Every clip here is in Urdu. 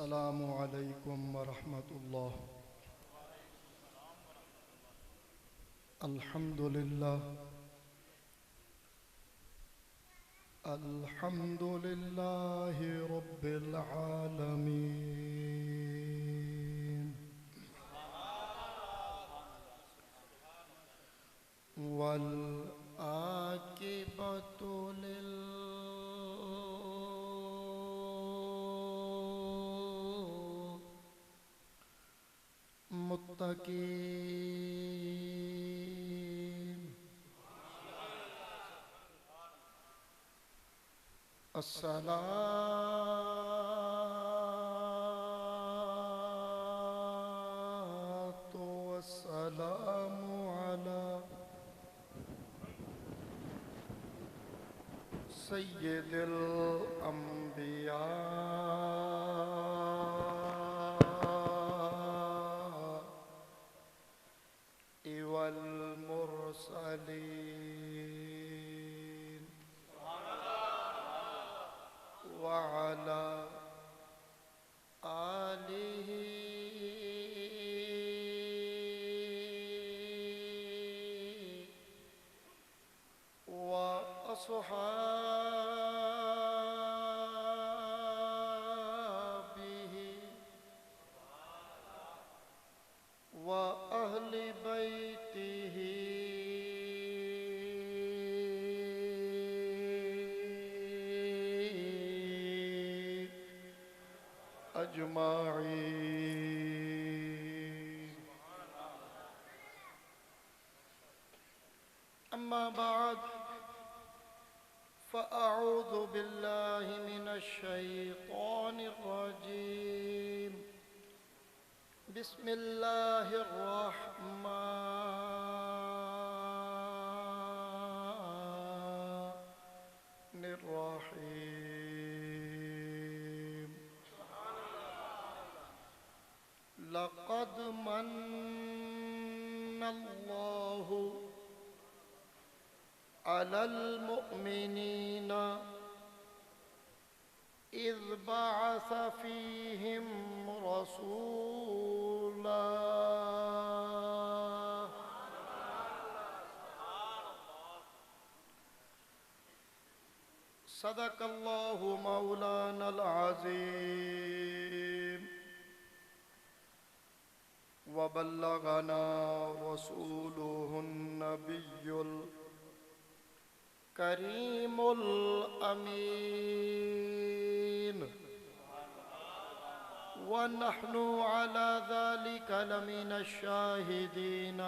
السلام علیکم ورحمۃ اللہ۔ الحمد للہ الحمد للہ رب العالمین، والعاقبۃ للمتقین۔ الصلاة والسلام على سید الانبیاء والمرسلین، وعلى آلہ وأصحابہ وأہل بیتہ أجمعين. أما بعد فأعوذ بالله من الشيطان الرجيم. بسم الله الرحمن الرحيم. لقد من الله على المؤمنين إذ بعث فيهم رسولا صدق الله مولانا العظيم، وبلغنا رسوله النبي الكريم الأمين، ونحن على ذلك لمن الشاهدين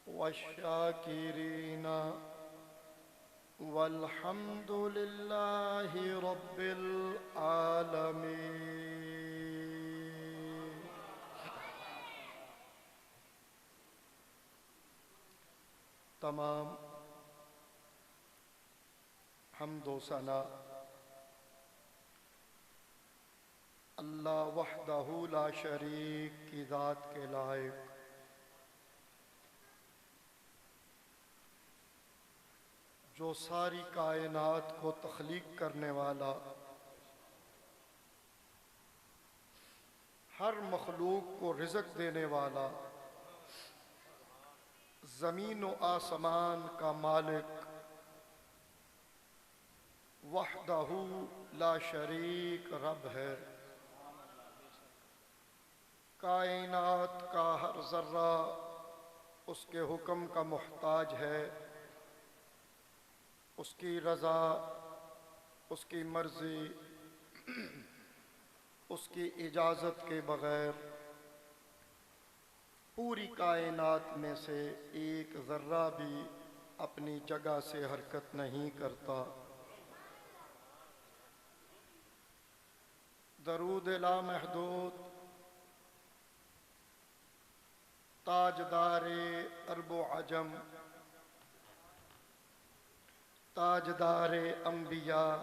والشاكرين، والحمد لله رب العالمين. تمام حمد و ثنا اللہ وحدہ لا شریک کی ذات کے لائق، جو ساری کائنات کو تخلیق کرنے والا، ہر مخلوق کو رزق دینے والا، زمین و آسمان کا مالک، وحدہ لا شریک رب ہے۔ کائنات کا ہر ذرہ اس کے حکم کا محتاج ہے، اس کی رضا، اس کی مرضی، اس کی اجازت کے بغیر پوری کائنات میں سے ایک ذرہ بھی اپنی جگہ سے حرکت نہیں کرتا۔ درود لامحدود تاجدار عرب و عجم، تاجدار انبیاء،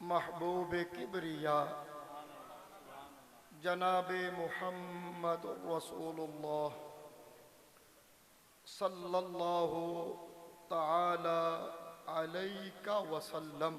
محبوب کبریا، جناب محمد رسول اللہ صلی اللہ تعالی علیہ وسلم۔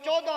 14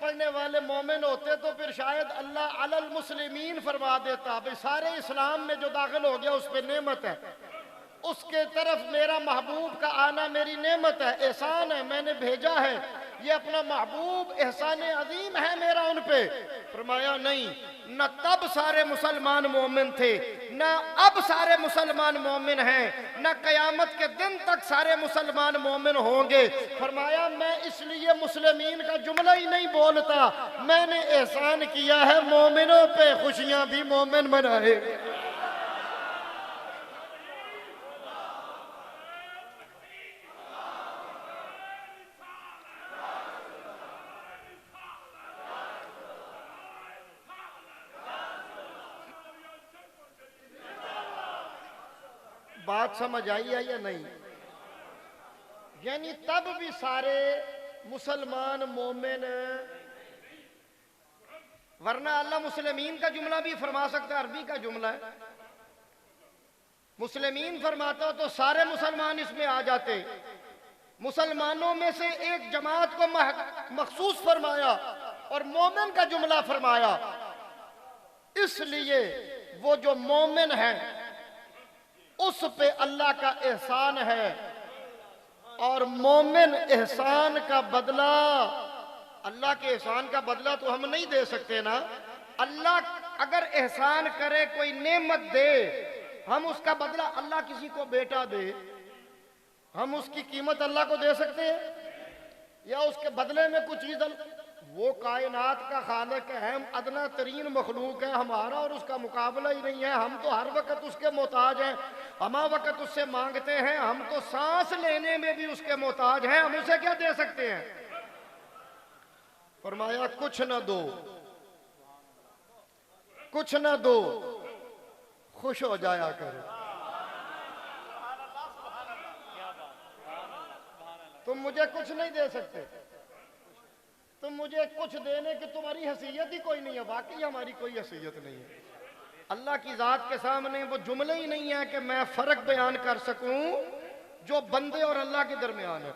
پڑھنے والے مومن ہوتے تو پھر شاید اللہ علی المسلمین فرما دیتا. بھئی سارے اسلام میں جو داخل ہو گیا اس پہ نعمت ہے, اس کے طرف میرا محبوب کا آنا میری نعمت ہے, احسان ہے, میں نے بھیجا ہے, یہ اپنا محبوب احسان عظیم ہے میرا ان پہ. فرمایا نہیں, نہ تب سارے مسلمان مومن تھے, نہ اب سارے مسلمان مومن ہیں, نہ قیامت کے دن تک سارے مسلمان مومن ہوں گے. فرمایا میں اس لیے مسلمین کا جملہ ہی نہیں بولتا, میں نے احسان کیا ہے مومنوں پہ, خوشیاں بھی مومن منائے. بات سمجھ آئی ہے یا نہیں؟ یعنی تب بھی سارے مسلمان مومن, ورنہ اللہ مسلمین کا جملہ بھی فرما سکتا ہے, عربی کا جملہ ہے. مسلمین فرماتا ہو تو سارے مسلمان اس میں آ جاتے. مسلمانوں میں سے ایک جماعت کو مخصوص فرمایا اور مومن کا جملہ فرمایا, اس لیے وہ جو مومن ہے اس پہ اللہ کا احسان ہے, اور مومن احسان کا بدلہ, اللہ کے احسان کا بدلہ تو ہم نہیں دے سکتے نا. اللہ اگر احسان کرے, کوئی نعمت دے, ہم اس کا بدلہ, اللہ کسی کو بیٹا دے, ہم اس کی قیمت اللہ کو دے سکتے ہیں یا اس کے بدلے میں کچھ چیز؟ وہ کائنات کا خالق ہے, ہم ادنا ترین مخلوق ہے, ہمارا اور اس کا مقابلہ ہی نہیں ہے. ہم تو ہر وقت اس کے محتاج ہیں, ہما وقت اس سے مانگتے ہیں. ہم تو سانس لینے میں بھی اس کے محتاج ہیں, ہم اسے کیا دے سکتے ہیں؟ فرمایا کچھ نہ دو, کچھ نہ دو, خوش ہو جایا کرو. تم مجھے کچھ نہیں دے سکتے, تم مجھے کچھ دینے کی تمہاری حیثیت ہی کوئی نہیں ہے. واقعی ہماری کوئی حیثیت نہیں ہے. اللہ کی ذات کے سامنے وہ جملے ہی نہیں ہے کہ میں فرق بیان کر سکوں جو بندے اور اللہ کے درمیان ہے.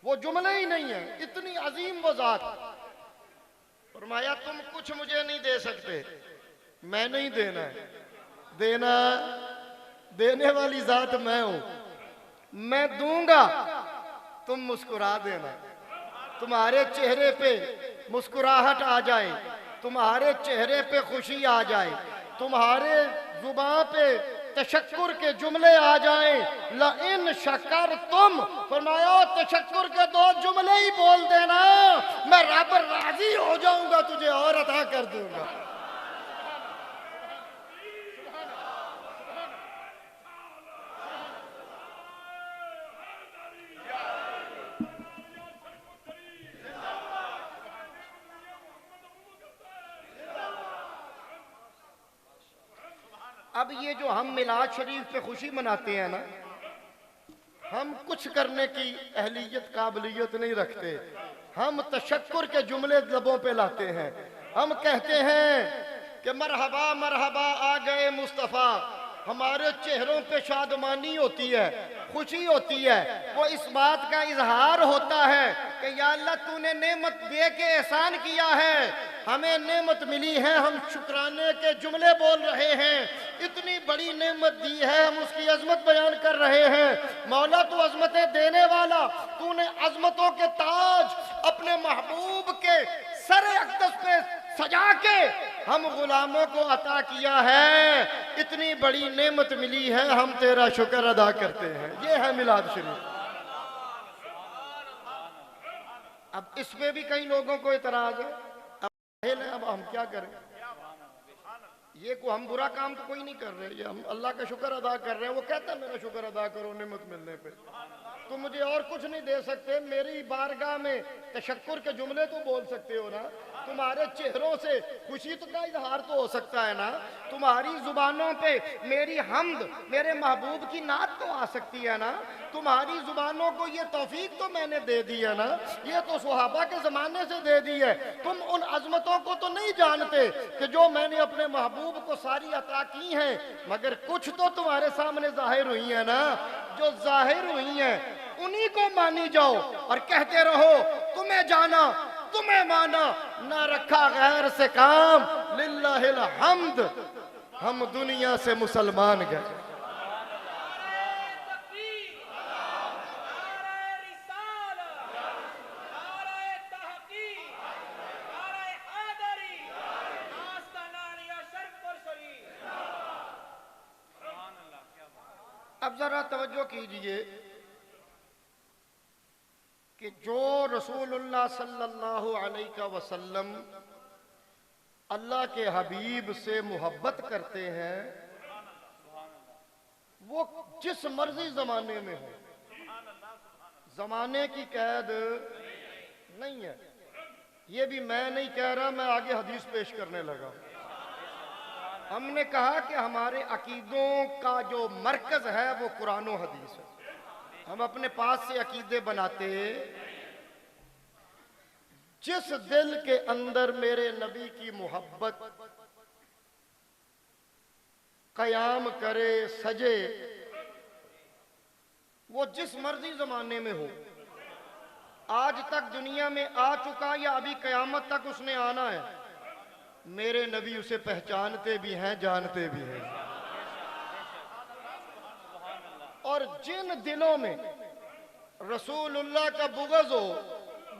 وہ جملے ہی نہیں ہے, اتنی عظیم وہ ذات. فرمایا تم کچھ مجھے نہیں دے سکتے, میں نہیں دینا ہے. دینا, دینے والی ذات میں ہوں, میں دوں گا, تم مسکرا دینا. تمہارے چہرے پہ مسکراہٹ آ جائے, تمہارے چہرے پہ خوشی آ جائے, تمہارے زبان پہ تشکر کے جملے آ جائیں. لَإِن شَكَرْتُمْ, فرمایا تشکر کے 2 جملے ہی بول دینا, میں رب راضی ہو جاؤں گا, تجھے اور عطا کر دوں گا. اب یہ جو ہم میلاد شریف پہ خوشی مناتے ہیں نا, ہم کچھ کرنے کی اہلیت قابلیت نہیں رکھتے. ہم تشکر کے جملے لبوں پہ لاتے ہیں. ہم کہتے ہیں کہ مرحبا مرحبا آ گئے مصطفیٰ. ہمارے چہروں پہ شادمانی ہوتی ہے, خوشی ہوتی ہے. وہ اس بات کا اظہار ہوتا ہے کہ یا اللہ تو نے نعمت دے کے احسان کیا ہے, ہمیں نعمت ملی ہے, ہم شکرانے کے جملے بول رہے ہیں. اتنی بڑی نعمت دی ہے, ہم اس کی عظمت بیان کر رہے ہیں. مولا تو عظمتیں دینے والا, تو نے عظمتوں کے تاج اپنے محبوب کے سر اقدس پہ سجا کے ہم غلاموں کو عطا کیا ہے. اتنی بڑی نعمت ملی ہے, ہم تیرا شکر ادا کرتے ہیں. یہ ہے میلاد شریف. اب اس میں بھی کئی لوگوں کو اعتراض ہے, اب ہم کیا کریں؟ یہ کو ہم برا کام تو کوئی نہیں کر رہے, یہ ہم اللہ کا شکر ادا کر رہے ہیں. وہ کہتا ہے میرا شکر ادا کرو نعمت ملنے پہ, تم مجھے اور کچھ نہیں دے سکتے, میری بارگاہ میں تشکر کے جملے تو بول سکتے ہو نا, تمہارے چہروں سے خوشی تو کا اظہار تو ہو سکتا ہے نا, تمہاری زبانوں پہ میری حمد, میرے محبوب کی نعت تو آ سکتی ہے نا, تمہاری زبانوں کو یہ توفیق تو میں نے دے دی ہے نا, یہ تو صحابہ کے زمانے سے دے دی ہے. تم ان عظمتوں کو تو نہیں جانتے کہ جو میں نے اپنے محبوب کو ساری عطا کی ہیں, مگر کچھ تو تمہارے سامنے ظاہر ہوئی ہیں نا. جو ظاہر ہوئی ہیں انہی کو مانی جاؤ اور کہتے رہو تمہیں جانا تمہیں مانا، نہ رکھا غیر سے کام، للہ الحمد ہم دنیا سے مسلمان گئے۔ اب ذرا توجہ کیجئے کہ جو رسول اللہ صلی اللہ علیہ وسلم اللہ کے حبیب سے محبت کرتے ہیں وہ جس مرضی زمانے میں ہو، زمانے کی قید نہیں ہے۔ یہ بھی میں نہیں کہہ رہا، میں آگے حدیث پیش کرنے لگا۔ ہم نے کہا کہ ہمارے عقیدوں کا جو مرکز ہے وہ قرآن و حدیث ہے۔ ہم اپنے پاس سے عقیدے بناتے، جس دل کے اندر میرے نبی کی محبت قیام کرے، سجے، وہ جس مرضی زمانے میں ہو، آج تک دنیا میں آ چکا یا ابھی قیامت تک اس نے آنا ہے، میرے نبی اسے پہچانتے بھی ہیں، جانتے بھی ہیں۔ اور جن دلوں میں رسول اللہ کا بغض ہو،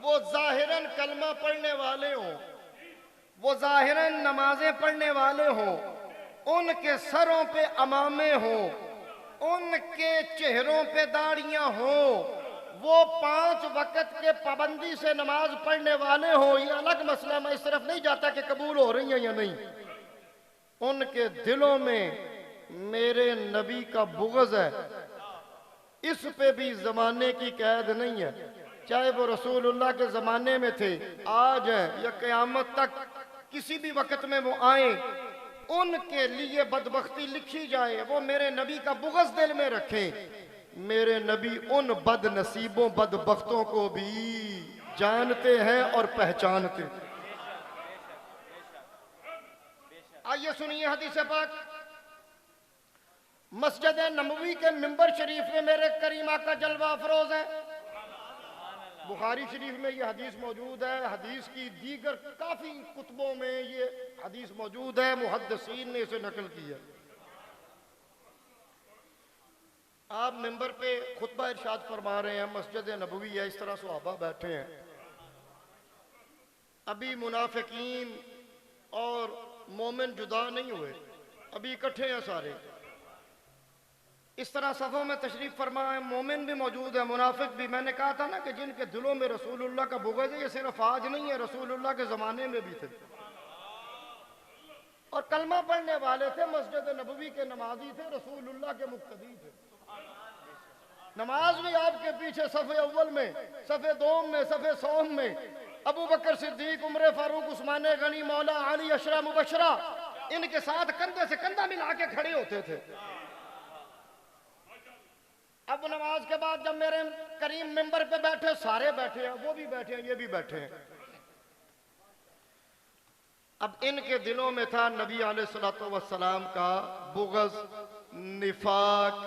وہ ظاہراً کلمہ پڑھنے والے ہوں، وہ ظاہراً نمازیں پڑھنے والے ہوں، ان کے سروں پہ عمامے ہوں، ان کے چہروں پہ داڑیاں ہوں، وہ 5 وقت کے پابندی سے نماز پڑھنے والے ہوں، یہ الگ مسئلہ، میں اس طرف نہیں جاتا کہ قبول ہو رہی ہیں یا نہیں۔ ان کے دلوں میں میرے نبی کا بغض ہے، اس پہ بھی زمانے کی قید نہیں ہے، چاہے وہ رسول اللہ کے زمانے میں تھے، آج ہیں، یا قیامت تک کسی بھی وقت میں وہ آئیں، ان کے لیے بدبختی لکھی جائے، وہ میرے نبی کا بغض دل میں رکھیں۔ میرے نبی ان بد نصیبوں بدبختوں کو بھی جانتے ہیں اور پہچانتے ہیں۔ آئیے سنیے حدیث پاک۔ مسجد نبوی کے منبر شریف میں میرے کریم آقا جلوہ افروز ہے۔ بخاری شریف میں یہ حدیث موجود ہے، حدیث کی دیگر کافی کتبوں میں یہ حدیث موجود ہے، محدثین نے اسے نقل کی ہے۔ آپ منبر پہ خطبہ ارشاد فرما رہے ہیں، مسجد نبوی ہے، اس طرح صحابہ بیٹھے ہیں، ابھی منافقین اور مومن جدا نہیں ہوئے، ابھی اکٹھے ہیں سارے، اس طرح صفوں میں تشریف فرما ہے، مومن بھی موجود ہے، منافق بھی۔ میں نے کہا تھا نا کہ جن کے دلوں میں رسول اللہ کا بغض ہے، یہ صرف آج نہیں ہے، رسول اللہ کے زمانے میں بھی تھے، اور کلمہ پڑھنے والے تھے، مسجد نبوی کے نمازی تھے، رسول اللہ کے مقتدی تھے۔ نماز بھی آپ کے پیچھے صف اول میں، صف دوم میں، صف سوم میں ابو بکر صدیق، عمر فاروق، عثمان غنی، مولا علی، عشرہ مبشرہ، ان کے ساتھ کندھے سے کندھا ملا کے کھڑے ہوتے تھے۔ اب نماز کے بعد جب میرے کریم منبر پہ بیٹھے، سارے بیٹھے ہیں، وہ بھی بیٹھے ہیں، یہ بھی بیٹھے ہیں، اب ان کے دلوں میں تھا نبی علیہ السلام کا بغض، نفاق،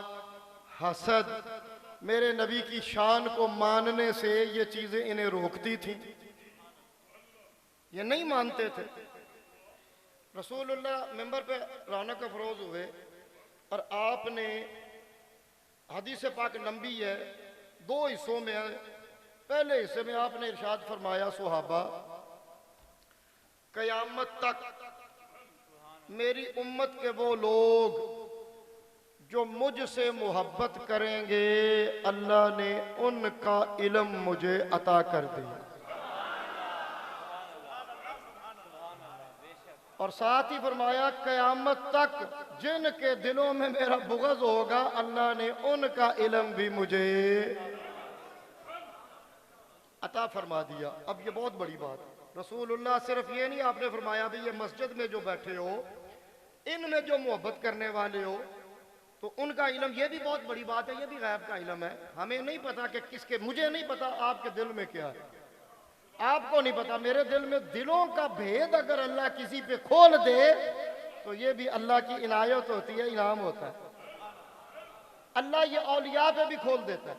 حسد، میرے نبی کی شان کو ماننے سے یہ چیزیں انہیں روکتی تھیں، یہ نہیں مانتے تھے۔ رسول اللہ منبر پہ رونق افروز ہوئے اور آپ نے، حدیث پاک لمبی ہے، 2 حصوں میں ہے، پہلے حصے میں آپ نے ارشاد فرمایا، صحابہ قیامت تک میری امت کے وہ لوگ جو مجھ سے محبت کریں گے، اللہ نے ان کا علم مجھے عطا کر دیا، اور ساتھ ہی فرمایا قیامت تک جن کے دلوں میں میرا بغض ہوگا، اللہ نے ان کا علم بھی مجھے عطا فرما دیا۔ اب یہ بہت بڑی بات ہے، رسول اللہ صرف یہ نہیں آپ نے فرمایا بھی یہ مسجد میں جو بیٹھے ہو، ان میں جو محبت کرنے والے ہو تو ان کا علم، یہ بھی بہت بڑی بات ہے، یہ بھی غیب کا علم ہے، ہمیں نہیں پتا کہ کس کے، مجھے نہیں پتا آپ کے دل میں کیا ہے، آپ کو نہیں پتا، میرے دل میں دلوں کا بھید اگر اللہ کسی پہ کھول دے تو یہ بھی اللہ کی عنایت ہوتی ہے، انعام ہوتا ہے۔ اللہ یہ اولیاء پہ بھی کھول دیتا ہے۔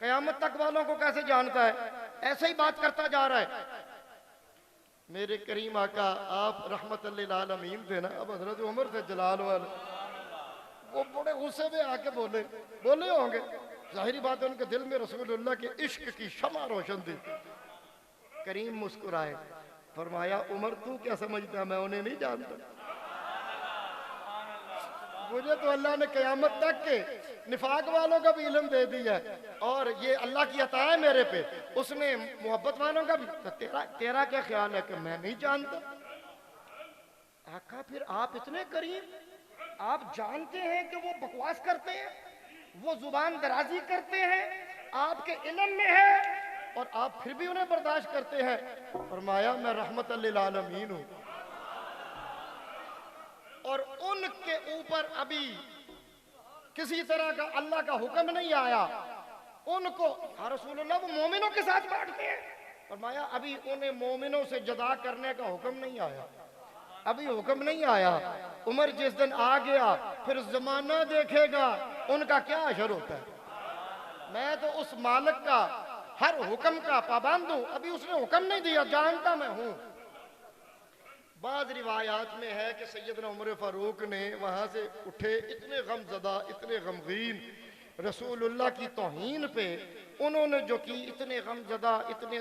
قیامت تک والوں کو کیسے جانتا ہے؟ ایسے ہی بات کرتا جا رہا ہے۔ میرے کریم آقا آپ رحمت للعالمین تھے نا، اب حضرت عمر سے جلال والے، وہ بڑے غصے میں آ کے بولے ہوں گے، ظاہری بات ہے ان کے دل میں رسول اللہ کے عشق کی شمع روشن تھی۔ کریم مسکرائے، فرمایا عمر تو کیا سمجھتا، میں انہیں نہیں جانتا؟ مجھے تو اللہ نے قیامت تک کے نفاق والوں کا بھی علم دے دیا ہے، اور یہ اللہ کی عطا ہے میرے پہ، اس نے محبت والوں کا بھی۔ تیرا کیا خیال ہے کہ میں نہیں جانتا؟ آقا پھر آپ اتنے کریم، آپ جانتے ہیں کہ وہ بکواس کرتے ہیں، وہ زبان درازی کرتے ہیں، آپ کے علم میں ہے، اور آپ پھر بھی انہیں برداشت کرتے ہیں۔ فرمایا میں رحمت للعالمین ہوں، اور ان کے اوپر ابھی کسی طرح کا اللہ کا حکم نہیں آیا، ان کو رسول اللہ وہ مومنوں کے ساتھ بیٹھتے ہیں۔ فرمایا ابھی انہیں مومنوں سے جدا کرنے کا حکم نہیں آیا، ابھی حکم نہیں آیا۔ عمر جس دن آ گیا پھر زمانہ دیکھے گا ان کا کیا اشر ہوتا ہے۔ میں تو اس مالک کا ہر حکم کا پابند ہوں، ابھی اس نے حکم نہیں دیا، جانتا میں ہوں۔ بعض روایات میں ہے کہ سیدنا عمر فاروق نے وہاں سے اٹھے، اتنے غم زدہ، اتنے غمگین، رسول اللہ کی توہین پہ انہوں نے جو کی، اتنے غم زدہ، اتنے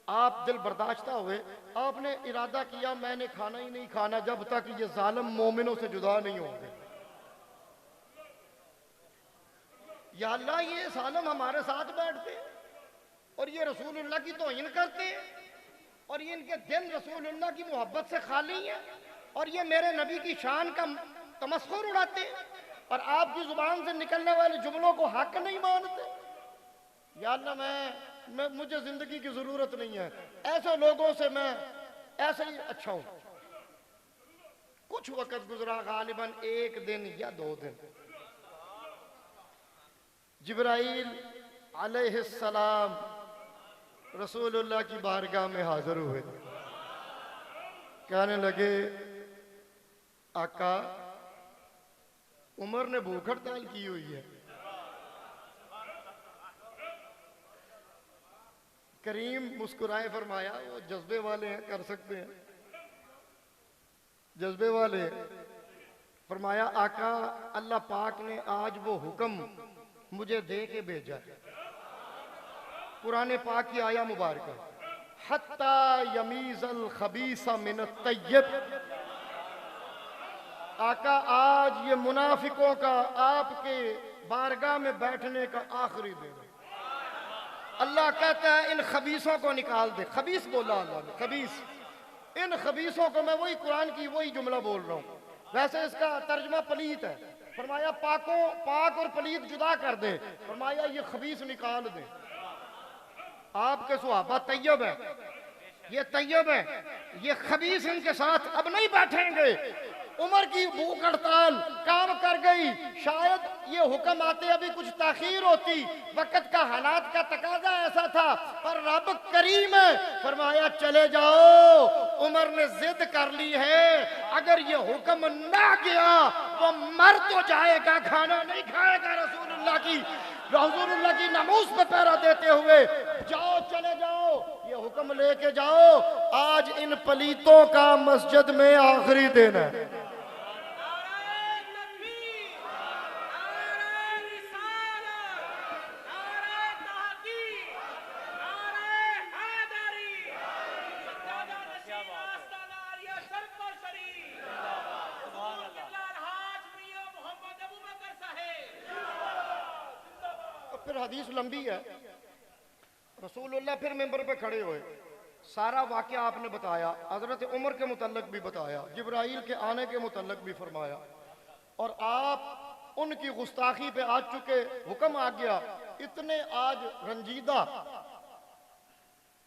آپ دل برداشتہ ہوئے۔ آپ نے ارادہ کیا میں نے کھانا ہی نہیں کھانا جب تک یہ ظالم مومنوں سے جدا نہیں ہوں گے۔ یا اللہ یہ ظالم ہمارے ساتھ بیٹھتے اور یہ رسول اللہ کی توہین کرتے ہیں، اور یہ ان کے دل رسول اللہ کی محبت سے خالی ہیں، اور یہ میرے نبی کی شان کا تمسخر اڑاتے ہیں، اور آپ کی زبان سے نکلنے والے جملوں کو حق نہیں مانتے۔ یا اللہ مجھے زندگی کی ضرورت نہیں ہے، ایسے لوگوں سے میں ایسے ہی اچھا ہوں۔ کچھ وقت گزرا، غالباً 1 دن یا 2 دن، جبرائیل علیہ السلام رسول اللہ کی بارگاہ میں حاضر ہوئے، کہنے لگے آقا عمر نے بھوک ہڑتال کی ہوئی ہے۔ کریم مسکرائے، فرمایا وہ جذبے والے ہیں، کر سکتے ہیں، جذبے والے ہیں۔ فرمایا آقا اللہ پاک نے آج وہ حکم مجھے دے کے بھیجا ہے، قرآن پاک کی آیہ مبارکہ، حتی یمیز الخبیث من الطیب۔ آقا آج یہ منافقوں کا آپ کے بارگاہ میں بیٹھنے کا آخری دن ہے۔ اللہ کہتا ہے ان خبیثوں کو نکال دے، خبیث بولا اللہ نے، خبیث، ان خبیثوں کو، میں وہی قرآن کی وہی جملہ بول رہا ہوں، ویسے اس کا ترجمہ پلیت ہے۔ فرمایا پاک اور پلیت جدا کر دے، فرمایا یہ خبیث نکال دے۔ آپ کے صحابہ طیب ہیں، یہ طیب ہیں، یہ خبیث ان کے ساتھ اب نہیں بیٹھیں گے۔ عمر کی بھوک ہڑتال کام کر گئی، شاید یہ حکم آتے ابھی کچھ تاخیر ہوتی، وقت کا حالات کا تقاضا ایسا تھا، پر رب کریم ہے، فرمایا چلے جاؤ۔ عمر نے ضد کر لی ہے، اگر یہ حکم نہ گیا وہ مر تو جائے گا، کھانا نہیں کھائے گا رسول اللہ کی ناموس پہ پہرا دیتے ہوئے۔ جاؤ چلے جاؤ، یہ حکم لے کے جاؤ، آج ان پلیتوں کا مسجد میں آخری دن ہے۔ پھر حدیث لمبی ہے، رسول اللہ پھر ممبر پہ کھڑے ہوئے، سارا واقعہ آپ نے بتایا، حضرت عمر کے متعلق بھی بتایا، جبرائیل کے آنے کے متعلق بھی فرمایا، اور آپ ان کی گستاخی پہ آ چکے، حکم آ گیا، اتنے آج رنجیدہ،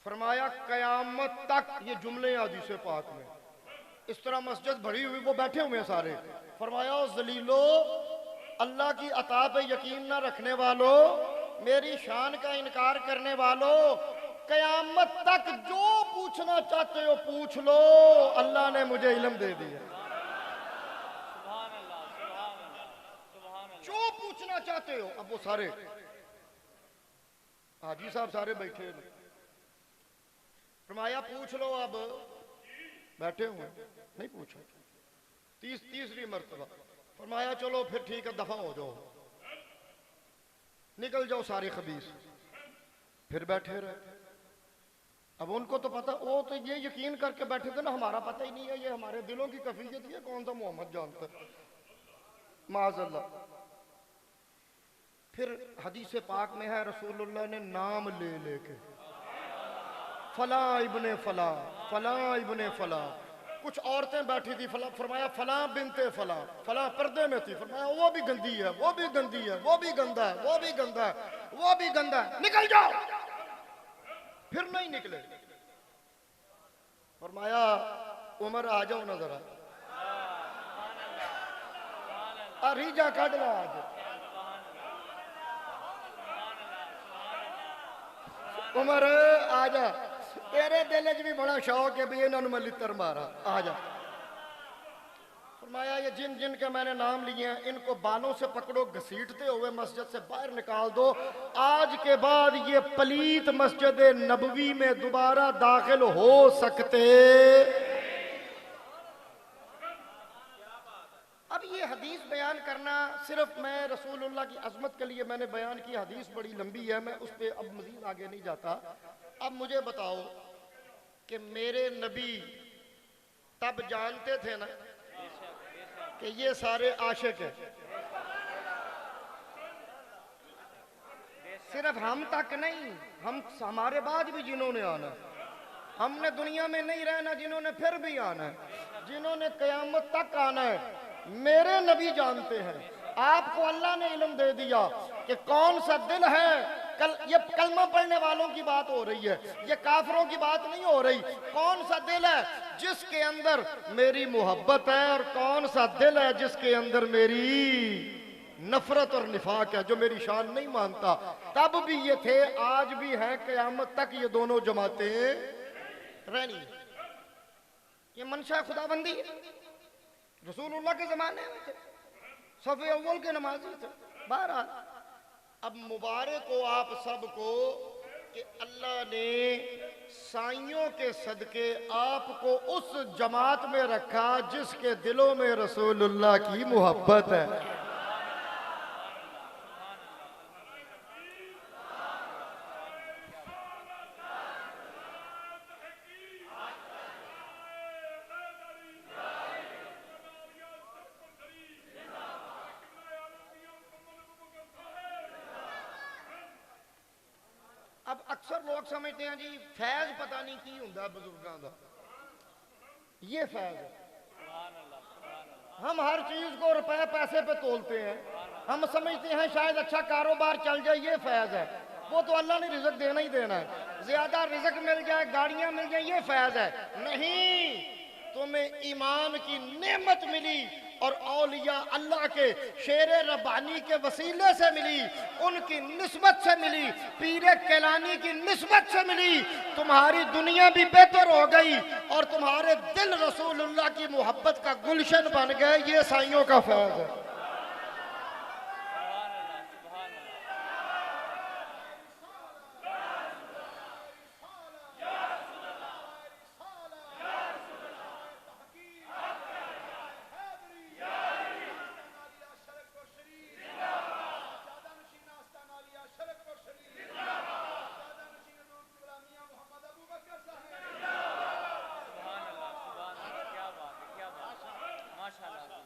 فرمایا قیامت تک یہ جملے حدیث پاک میں، اس طرح مسجد بھری ہوئی، وہ بیٹھے ہوئے ہیں سارے، فرمایا ذلیلو، اللہ کی عطا پہ یقین نہ رکھنے والو، میری شان کا انکار کرنے والو، قیامت تک جو پوچھنا چاہتے ہو پوچھ لو، اللہ نے مجھے علم دے دیا۔ جو پوچھنا چاہتے ہو، اب وہ سارے حاجی صاحب سارے بیٹھے ہیں. فرمایا پوچھ لو اب. بیٹھے ہوئے نہیں پوچھا. تیسری مرتبہ فرمایا چلو پھر ٹھیک ہے دفع ہو جاؤ, نکل جاؤ سارے خبیث. پھر بیٹھے رہے. اب ان کو تو پتا, وہ تو یہ یقین کر کے بیٹھے تھے نا ہمارا پتہ ہی نہیں ہے, یہ ہمارے دلوں کی کیفیت ہے, کون سا محمد جانتا ہے, معاذ اللہ. پھر حدیث پاک میں ہے رسول اللہ نے نام لے لے کے فلاں ابن فلاں, فلاں ابن فلاں. کچھ عورتیں بیٹھی تھی, فرمایا فلاں بنت فلاں, فلاں پردے میں تھی, فرمایا وہ بھی گندی ہے, وہ بھی گندی ہے, وہ بھی گندا ہے, وہ بھی گندا ہے, وہ بھی گندا ہے, نکل جاؤ. پھر نہیں نکلے. فرمایا عمر آ جاؤ نا ذرا, ریجا کاٹ لا آج. عمر آ جا, تیرے دل بھی بڑا شوق ہے بھی انہوں نے میں لتر مارا, آ جا. فرمایا یہ جن جن کے میں نے نام لیے ہیں ان کو بالوں سے پکڑو, گھسیٹتے ہوئے مسجد سے باہر نکال دو. آج کے بعد یہ پلیت مسجد نبوی میں دوبارہ داخل ہو سکتے. اب یہ حدیث بیان کرنا صرف میں رسول اللہ کی عظمت کے لیے میں نے بیان کی. حدیث بڑی لمبی ہے, میں اس پہ اب مزید آگے نہیں جاتا. اب مجھے بتاؤ کہ میرے نبی تب جانتے تھے نا کہ یہ سارے عاشق ہیں. صرف ہم تک نہیں, ہمارے بعد بھی جنہوں نے آنا, ہم نے دنیا میں نہیں رہنا, جنہوں نے پھر بھی آنا ہے, جنہوں نے قیامت تک آنا ہے, میرے نبی جانتے ہیں. آپ کو اللہ نے علم دے دیا کہ کون سا دل ہے. یہ کلمہ پڑھنے والوں کی بات ہو رہی ہے, یہ کافروں کی بات نہیں ہو رہی. کون سا دل ہے جس کے اندر میری محبت ہے, اور کون سا دل ہے جس کے اندر میری نفرت اور نفاق ہے, جو میری شان نہیں مانتا. تب بھی یہ تھے, آج بھی ہیں, قیامت تک یہ دونوں جماعتیں رہنی. یہ منشا خدا بندی ہے. رسول اللہ کے زمانے میں تھے, صف اول کے نمازی تھے. بہرحال اب مبارک ہو آپ سب کو کہ اللہ نے سائیوں کے صدقے آپ کو اس جماعت میں رکھا جس کے دلوں میں رسول اللہ کی محبت ہے. اب اکثر لوگ سمجھتے ہیں جی فیض پتہ نہیں کی ہوندا بزرگاں دا, یہ فیض ہے. ہم ہر چیز کو روپے پیسے پہ تولتے ہیں, ہم سمجھتے ہیں شاید اچھا کاروبار چل جائے, یہ فیض ہے. وہ تو اللہ نے رزق دینا ہی دینا ہے, زیادہ رزق مل جائے, گاڑیاں مل جائیں, یہ فیض ہے. نہیں, تمہیں ایمان کی نعمت ملی اور اولیاء اللہ کے شیر ربانی کے وسیلے سے ملی, ان کی نسبت سے ملی, پیر کیلانی کی نسبت سے ملی. تمہاری دنیا بھی بہتر ہو گئی اور تمہارے دل رسول اللہ کی محبت کا گلشن بن گئے. یہ سائیوں کا فیض ہے.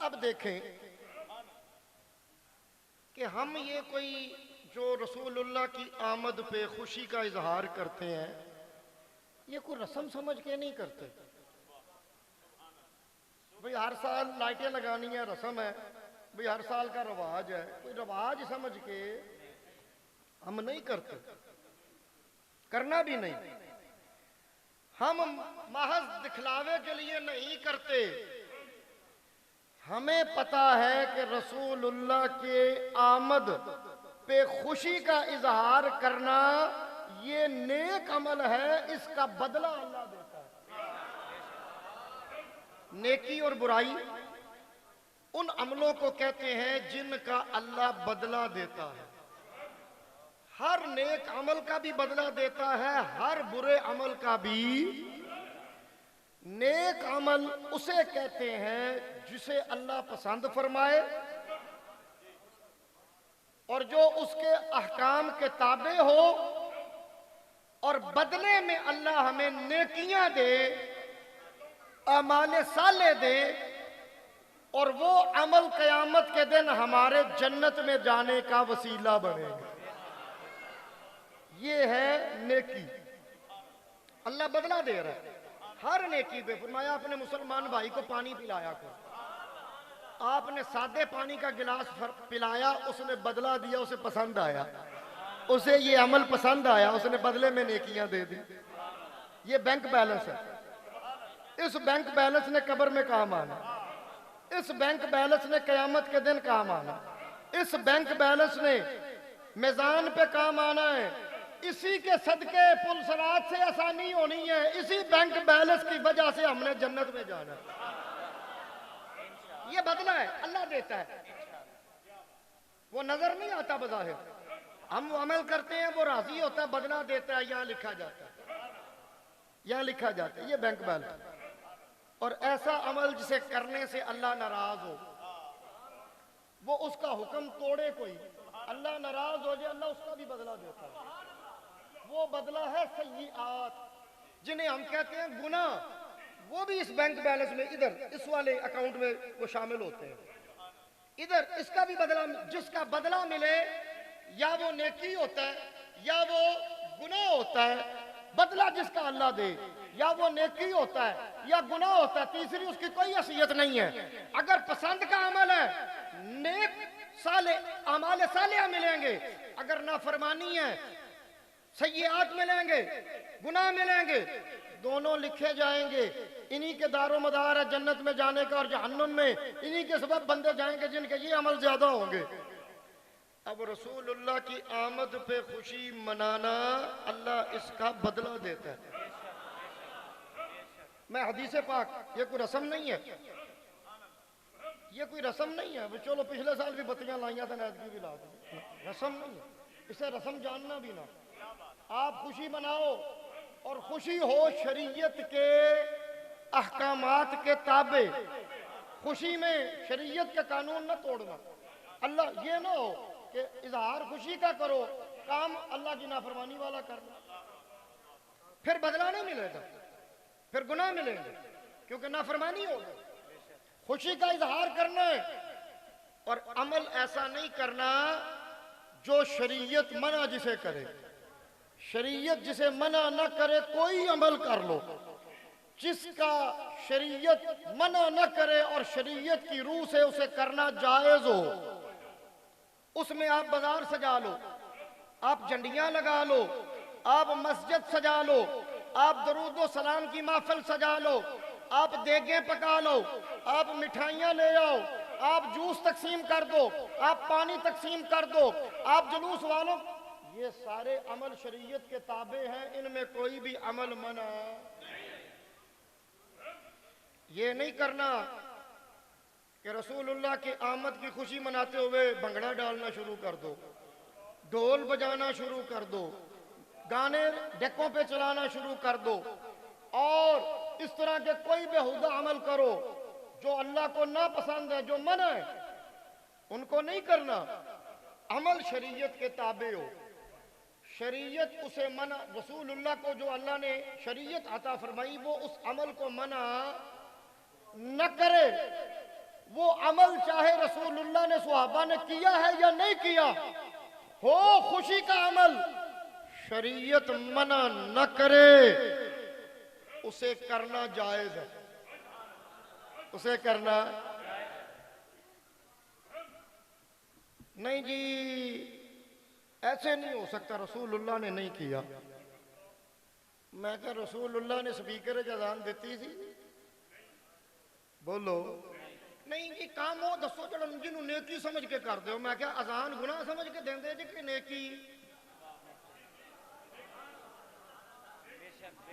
اب دیکھیں کہ ہم یہ کوئی جو رسول اللہ کی آمد پہ خوشی کا اظہار کرتے ہیں, یہ کوئی رسم سمجھ کے نہیں کرتے. بھئی ہر سال لائٹیں لگانی ہے, رسم ہے. بھئی ہر سال کا رواج ہے, کوئی رواج سمجھ کے ہم نہیں کرتے, کرنا بھی نہیں. ہم محض دکھلاوے کے لیے نہیں کرتے. ہمیں پتا ہے کہ رسول اللہ کے آمد پہ خوشی کا اظہار کرنا یہ نیک عمل ہے, اس کا بدلہ اللہ دیتا ہے. نیکی اور برائی ان عملوں کو کہتے ہیں جن کا اللہ بدلہ دیتا ہے. ہر نیک عمل کا بھی بدلہ دیتا ہے، ہر برے عمل کا بھی۔ نیک عمل اسے کہتے ہیں جسے اللہ پسند فرمائے اور جو اس کے احکام کے تابع ہو، اور بدلے میں اللہ ہمیں نیکیاں دے، اعمال صالح دے، اور وہ عمل قیامت کے دن ہمارے جنت میں جانے کا وسیلہ بنے گا۔ یہ ہے نیکی، اللہ بدلہ دے رہا ہے ہر نیکی پہ۔ فرمایا اپنے مسلمان بھائی کو پانی پلایا کرو۔ آپ نے سادے پانی کا گلاس پلایا، اس نے بدلہ دیا، اسے پسند آیا، اسے یہ عمل پسند آیا، اس نے بدلے میں نیکیاں دے دی۔ یہ بینک بیلنس ہے، اس بینک بیلنس نے قبر میں کام آنا، اس بینک بیلنس نے قیامت کے دن کام آنا، اس بینک بیلنس نے میزان پہ کام آنا ہے۔ اسی کے صدقے پل صراط سے آسانی ہونی ہے، اسی بینک بیلنس کی وجہ سے ہم نے جنت میں جانا ہے۔ یہ بدلہ ہے، اللہ دیتا ہے، وہ نظر نہیں آتا بظاہر۔ ہم عمل کرتے ہیں، وہ راضی ہوتا ہے، بدلہ دیتا ہے، یہاں لکھا جاتا ہے، یہاں لکھا جاتا ہے، یہ بینک بیلنس۔ اور ایسا عمل جسے کرنے سے اللہ ناراض ہو، وہ اس کا حکم توڑے کوئی، اللہ ناراض ہو جائے، اللہ اس کا بھی بدلہ دیتا ہے۔ وہ بدلہ ہے سیئات، جنہیں ہم کہتے ہیں گناہ، وہ بھی اس بینک بیلنس میں، ادھر اس والے اکاؤنٹ میں وہ شامل ہوتے ہیں۔ ادھر اس کا بھی بدلہ، جس کا بدلہ ملے، یا وہ نیکی ہوتا ہے یا وہ گناہ ہوتا ہے۔ بدلہ جس کا اللہ دے، یا وہ نیکی ہوتا ہے یا گناہ ہوتا ہے، تیسری اس کی کوئی حیثیت نہیں ہے۔ اگر پسند کا عمل ہے، نیک صالح اعمال صالحہ ملیں گے، اگر نافرمانی ہے، سیئات ملیں گے، گناہ ملیں گے، دونوں لکھے جائیں گے۔ انہی کے دار و مدار ہے جنت میں جانے کا، اور جہنم میں انہی کے سبب بندے جائیں گے جن کے یہ عمل زیادہ ہوں گے۔ اب رسول اللہ کی آمد پہ خوشی منانا، اللہ اس کا بدلہ دیتا ہے۔ میں حدیث پاک، یہ کوئی رسم نہیں ہے، یہ کوئی رسم نہیں ہے، چلو پچھلے سال بھی بتیاں لائیاں تھا، نیت کی بھی لا دی، رسم نہیں ہے، اسے رسم جاننا بھی نہ۔ آپ خوشی مناؤ، اور خوشی ہو شریعت کے احکامات کے تابع، خوشی میں شریعت کے قانون نہ توڑنا۔ اللہ یہ نہ ہو کہ اظہار خوشی کا کرو، کام اللہ کی نافرمانی والا کرنا، پھر بدلہ نہیں ملے گا، پھر گناہ ملیں گے، کیونکہ نافرمانی ہوگی۔ خوشی کا اظہار کرنا ہے، اور عمل ایسا نہیں کرنا جو شریعت منع جسے کرے۔ شریعت جسے منع نہ کرے کوئی عمل کر لو، جس کا شریعت منع نہ کرے اور شریعت کی روح سے اسے کرنا جائز ہو، اس میں آپ بازار سجا لو، آپ جھنڈیاں لگا لو، آپ مسجد سجا لو، آپ درود و سلام کی محفل سجا لو، آپ دیگیں پکا لو، آپ مٹھائیاں لے آؤ، آپ جوس تقسیم کر دو، آپ پانی تقسیم کر دو، آپ جلوس والوں، یہ سارے عمل شریعت کے تابع ہیں، ان میں کوئی بھی عمل منع۔ یہ نہیں کرنا کہ رسول اللہ کی آمد کی خوشی مناتے ہوئے بھنگڑا ڈالنا شروع کر دو، ڈھول بجانا شروع کر دو، گانے ڈیکوں پہ چلانا شروع کر دو، اور اس طرح کے کوئی بےہودہ عمل کرو جو اللہ کو ناپسند ہے، جو منع ہے، ان کو نہیں کرنا۔ عمل شریعت کے تابع ہو، شریعت اسے منع، رسول اللہ کو جو اللہ نے شریعت عطا فرمائی وہ اس عمل کو منع نہ کرے۔ وہ عمل چاہے رسول اللہ نے صحابہ نے کیا ہے یا نہیں کیا ہو، خوشی کا عمل شریعت منع نہ کرے، اسے کرنا جائز ہے، اسے کرنا نہیں جی ایسے نہیں ہو سکتا، رسول اللہ نے نہیں کیا۔ میں کہ رسول اللہ نے سپیکر اذان دیتی تھی، بولو نہیں جی کام ہو دسو چلو جنہوں نیکی سمجھ کے کر دو۔ میں کہا اذان گناہ سمجھ کے دیں دے جی کہ نیکی؟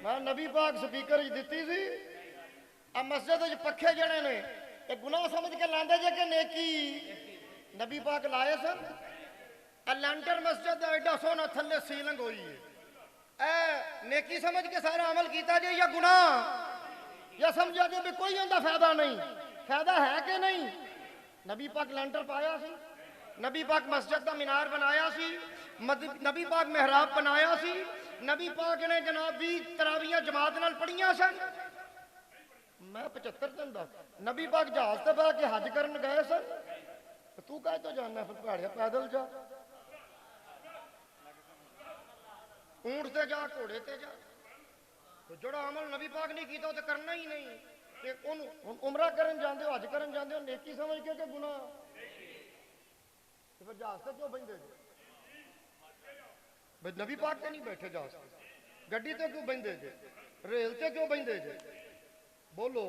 میں نبی پاک سپیکر دیتی تھی، اب مسجد پکھے جڑے نے یہ گناہ سمجھ کے لاندے جے کہ نیکی؟ نبی پاک لائے سن، لینٹر مسجد ایڈا سونا تھلے سیلنگ ہوئی ہے، اے نیکی سمجھ کے سارا عمل کیتا جی یا گناہ، یا سمجھا جی بھی کوئی اندہ فائدہ نہیں، فائدہ ہے کہ نہیں؟ نبی پاک لینٹر پایا سی، نبی پاک مسجد کا مینار بنایا سی، نبی پاک محراب بنایا سی، نبی پاک نے جناب بھی تراویاں جماعت نال پڑھیاں سن۔ میں 75 دن دا نبی پاک جہاز تے بہ کے حج کرن گئے سن، تو کہے تو جانا پھر پہاڑیا پیدل جا، اونٹ تے جا، گھوڑے تے جا، تو جڑا عمل نبی پاک نہیں کیتا تے کرنا ہی نہیں۔ کہ عمرہ کرن جاندے ہو، حج کرن جاندے ہو نیکی سمجھ کے کہ گناہ؟ تو پھر جہاز تے کیوں بندے جے؟ بھئی نبی پاک تے نہیں بیٹھے جہاز تے، گڈی تے کیوں بندے جے، ریل تے کیوں بندے جے؟ بولو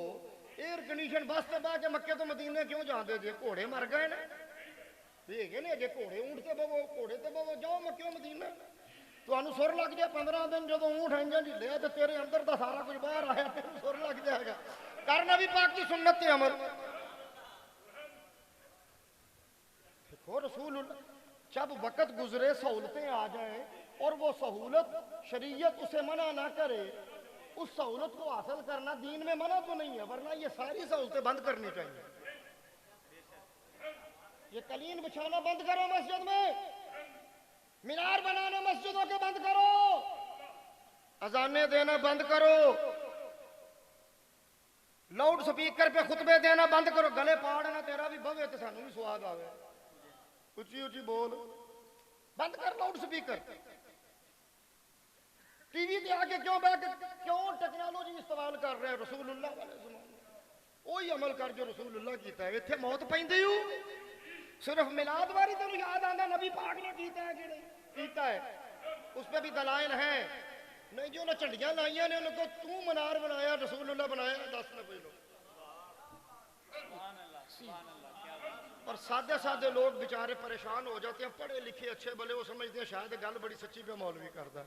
ایئر کنڈیشن بس تے بہ کے مکے تو مدینے کیوں جاندے جے؟ گھوڑے مر گئے نا، دیکھے نا جے گھوڑے اونٹ تے بہو، گھوڑے تے بہو، جاؤ مکے مدینے۔ تو انہوں سر لگ جائے 15 دن جب اونٹ انجن ہی لے تو تیرے اندر دا سارا کچھ باہر آیا، تیرے سر لگ جائے گا۔ کر نبی پاک کی سنت تے عمل۔ دیکھو رسول اللہ جب وقت گزرے سہولتیں آ جائیں اور وہ سہولت شریعت اسے منع نہ کرے، اس سہولت کو حاصل کرنا دین میں منع تو نہیں ہے، ورنہ یہ ساری سہولتیں بند کرنی چاہیے۔ یہ قالین بچھانا بند کرو مسجد میں، مینار بنانا مسجدوں کے بند کرو، اذانیں دینا بند کرو، لاؤڈ سپیکر پہ خطبے دینا بند کرو، گلے پاڑنا تیرا بھی بھوے تو سانو بھی سواد آوے، اچھی اچھی بول، بند کر لاؤڈ سپیکر۔ ٹی وی دے آگے کیوں بیٹھ کیوں ٹیکنالوجی استعمال کر رہے ہیں؟ رسول اللہ علیہ وسلم وہی عمل کر جو رسول اللہ کیتا ہے۔ اتھے موت پیندی ہو صرف میلاد واری تینوں یاد آندا نبی پاک نے کیتا ہے کہ نہیں کیتا ہے؟ اس پہ بھی دلائل ہیں، نہیں جو نہ چنڈیاں لائیاں نے ان کو تو منار بنایا رسول اللہ بنایا، دس میں پہلو۔ اور سادے سادے لوگ بیچارے پریشان ہو جاتے ہیں، پڑھے لکھے اچھے بھلے وہ سمجھتے ہیں شاید گل بڑی سچی پہ مولوی کرتا ہے۔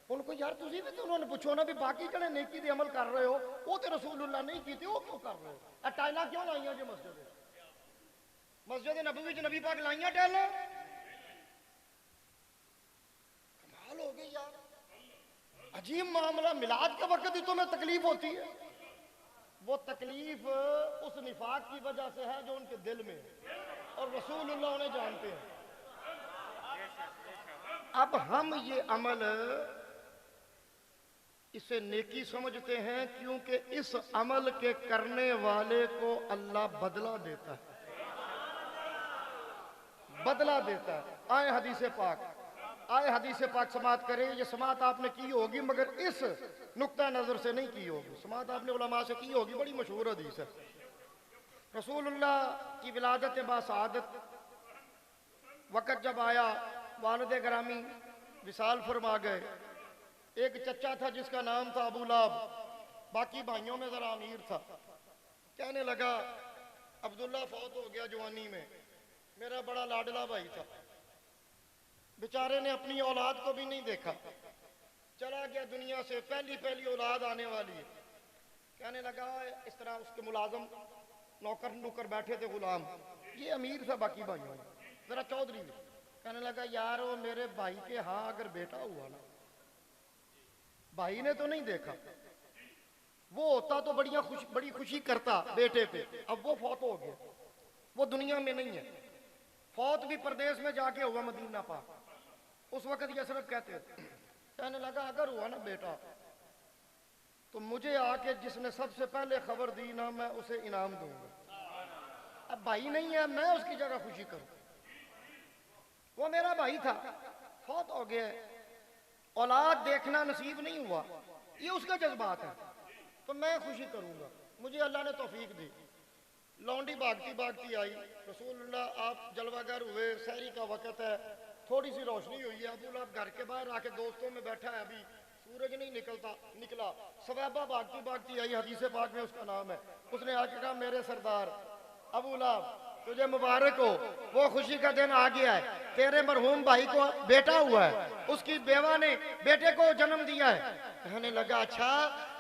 ان کو یار تسی بھی تو انہوں نے پوچھو نا بھی باقی جڑے نیکی دے عمل کر رہے ہو وہ تے رسول اللہ نہیں کیتے، وہ کیوں کر رہے ہو؟ ٹائلاں کیوں لائیاں جو مسجد نبوی وچ نبی پاک لائیاں ٹائلاں؟ کمال ہو گئی یار، عجیب معاملہ۔ میلاد کے وقت ہی تمہیں تکلیف ہوتی ہے، وہ تکلیف اس نفاق کی وجہ سے ہے جو ان کے دل میں ہے، اور رسول اللہ انہیں جانتے ہیں۔ اب ہم یہ عمل اسے نیکی سمجھتے ہیں کیونکہ اس عمل کے کرنے والے کو اللہ بدلہ دیتا ہے، بدلہ دیتا ہے۔ آئے حدیث پاک، آئے حدیث پاک سماعت کریں۔ یہ سماعت آپ نے کی ہوگی مگر اس نقطہ نظر سے نہیں کی ہوگی، سماعت آپ نے علماء سے کی ہوگی، بڑی مشہور حدیث ہے۔ رسول اللہ کی ولادت باسعادت وقت جب آیا، والد گرامی وصال فرما گئے۔ ایک چچا تھا جس کا نام تھا ابو لہب، باقی بھائیوں میں ذرا امیر تھا۔ کہنے لگا عبداللہ فوت ہو گیا جوانی میں، میرا بڑا لاڈلا بھائی تھا، بیچارے نے اپنی اولاد کو بھی نہیں دیکھا، چلا گیا دنیا سے، پہلی اولاد آنے والی ہے۔ کہنے لگا اس طرح اس کے ملازم نوکر بیٹھے تھے غلام، یہ امیر تھا باقی بھائیوں میں، ذرا چودھری میں۔ کہنے لگا یار وہ میرے بھائی کے ہاں اگر بیٹا ہوا نا، بھائی نے تو نہیں دیکھا، وہ ہوتا تو بڑی خوشی کرتا بیٹے پہ، اب وہ فوت ہو گیا، وہ دنیا میں نہیں ہے، فوت بھی پردیس میں جا کے ہوا مدینہ پاک، اس وقت یہ صرف کہتے تھے۔ کہنے لگا اگر ہوا نا بیٹا تو مجھے آ کے جس نے سب سے پہلے خبر دی نا میں اسے انعام دوں گا۔ اب بھائی نہیں ہے، میں اس کی جگہ خوشی کروں، وہ میرا بھائی تھا، فوت ہو گیا، اولاد دیکھنا نصیب نہیں ہوا، یہ اس کا جذبات ہے، تو میں خوشی کروں گا، مجھے اللہ نے توفیق دی۔ لونڈی بھاگتی بھاگتی آئی، رسول اللہ آپ جلوہ گر ہوئے، سحری کا وقت ہے، تھوڑی سی روشنی ہوئی ہے، ابو لہب گھر کے باہر آ کے دوستوں میں بیٹھا ہے، ابھی سورج نہیں نکلا، ثویبہ بھاگتی بھاگتی آئی، حدیث پاک میں اس کا نام ہے، اس نے آ کے کہا میرے سردار ابو لہب تجھے مبارک ہو، وہ خوشی کا دن آ گیا ہے، تیرے مرحوم بھائی کو بیٹا ہوا ہے، اس کی بیوہ نے بیٹے کو جنم دیا ہے۔ کہنے لگا اچھا